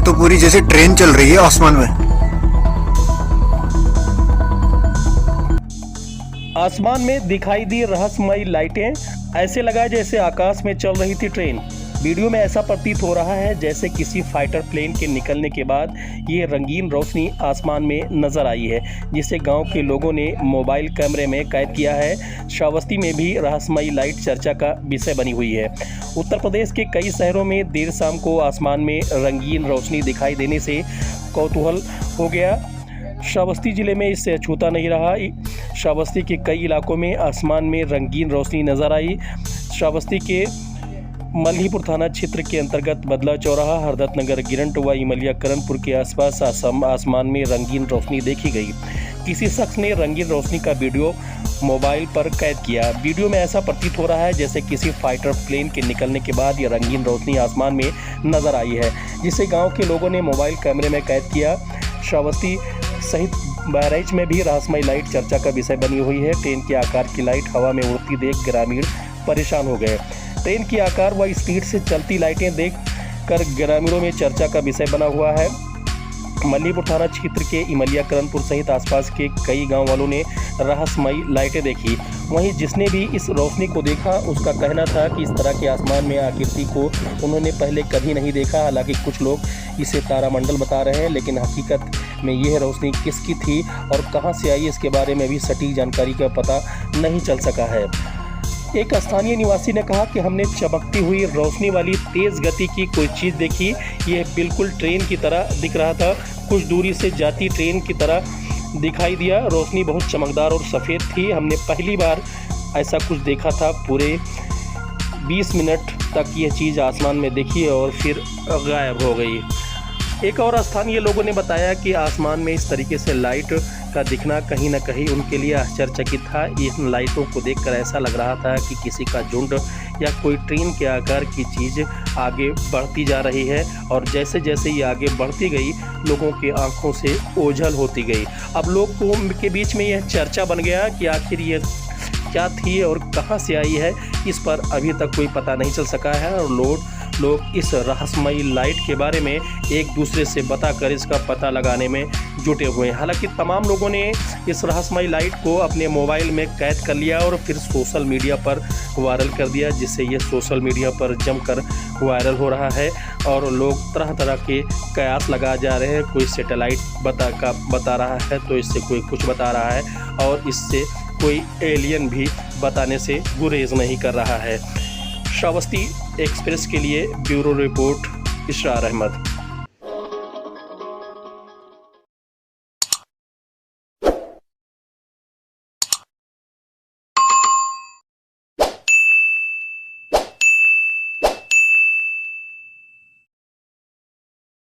तो पूरी जैसे ट्रेन चल रही है आसमान में। आसमान में दिखाई दी रहस्यमयी लाइटें, ऐसे लगा जैसे आकाश में चल रही थी ट्रेन। वीडियो में ऐसा प्रतीत हो रहा है जैसे किसी फाइटर प्लेन के निकलने के बाद ये रंगीन रोशनी आसमान में नजर आई है, जिसे गांव के लोगों ने मोबाइल कैमरे में कैद किया है। श्रावस्ती में भी रहस्यमयी लाइट चर्चा का विषय बनी हुई है। उत्तर प्रदेश के कई शहरों में देर शाम को आसमान में रंगीन रोशनी दिखाई देने से कौतूहल हो गया। श्रावस्ती जिले में इससे अछूता नहीं रहा। श्रावस्ती के कई इलाकों में आसमान में रंगीन रोशनी नजर आई। श्रावस्ती के मल्हीपुर थाना क्षेत्र के अंतर्गत बदला चौराहा, हरदत्त नगर, गिरंट व इमलिया करणपुर के आसपास आसमान में रंगीन रोशनी देखी गई। किसी शख्स ने रंगीन रोशनी का वीडियो मोबाइल पर कैद किया। वीडियो में ऐसा प्रतीत हो रहा है जैसे किसी फाइटर प्लेन के निकलने के बाद यह रंगीन रोशनी आसमान में नजर आई है, जिसे गाँव के लोगों ने मोबाइल कैमरे में कैद किया। श्रावस्ती सहित बहराइच में भी रहस्यमयी लाइट चर्चा का विषय बनी हुई है। ट्रेन के आकार की लाइट हवा में उड़ती देख ग्रामीण परेशान हो गए। ट्रेन की आकार व स्पीड से चलती लाइटें देख कर ग्रामीणों में चर्चा का विषय बना हुआ है। मल्हीपुर थाना क्षेत्र के इमलिया करणपुर सहित आसपास के कई गांव वालों ने रहस्यमयी लाइटें देखी। वहीं जिसने भी इस रोशनी को देखा उसका कहना था कि इस तरह के आसमान में आकृति को उन्होंने पहले कभी नहीं देखा। हालांकि कुछ लोग इसे तारामंडल बता रहे हैं, लेकिन हकीकत में यह रोशनी किसकी थी और कहां से आई, इसके बारे में भी सटीक जानकारी का पता नहीं चल सका है। एक स्थानीय निवासी ने कहा कि हमने चमकती हुई रोशनी वाली तेज गति की कोई चीज़ देखी। यह बिल्कुल ट्रेन की तरह दिख रहा था। कुछ दूरी से जाती ट्रेन की तरह दिखाई दिया। रोशनी बहुत चमकदार और सफ़ेद थी। हमने पहली बार ऐसा कुछ देखा था। पूरे 20 मिनट तक यह चीज़ आसमान में दिखी और फिर गायब हो गई। एक और स्थानीय लोगों ने बताया कि आसमान में इस तरीके से लाइट का दिखना कहीं न कहीं उनके लिए आश्चर्यचकित था। इन लाइटों को देखकर ऐसा लग रहा था कि किसी का झुंड या कोई ट्रेन के आकार की चीज़ आगे बढ़ती जा रही है, और जैसे जैसे ये आगे बढ़ती गई लोगों की आंखों से ओझल होती गई। अब लोगों के बीच में यह चर्चा बन गया कि आखिर ये क्या थी और कहां से आई है, इस पर अभी तक कोई पता नहीं चल सका है। और लोग इस रहस्यमयी लाइट के बारे में एक दूसरे से बताकर इसका पता लगाने में जुटे हुए हैं। हालांकि तमाम लोगों ने इस रहस्यमयी लाइट को अपने मोबाइल में कैद कर लिया और फिर सोशल मीडिया पर वायरल कर दिया, जिससे ये सोशल मीडिया पर जमकर वायरल हो रहा है। और लोग तरह तरह के कयास लगा जा रहे हैं। कोई सैटेलाइट बता रहा है, तो इससे कोई कुछ बता रहा है, और इससे कोई एलियन भी बताने से गुरेज नहीं कर रहा है। श्रावस्ती एक्सप्रेस के लिए ब्यूरो रिपोर्ट इसरार अहमद।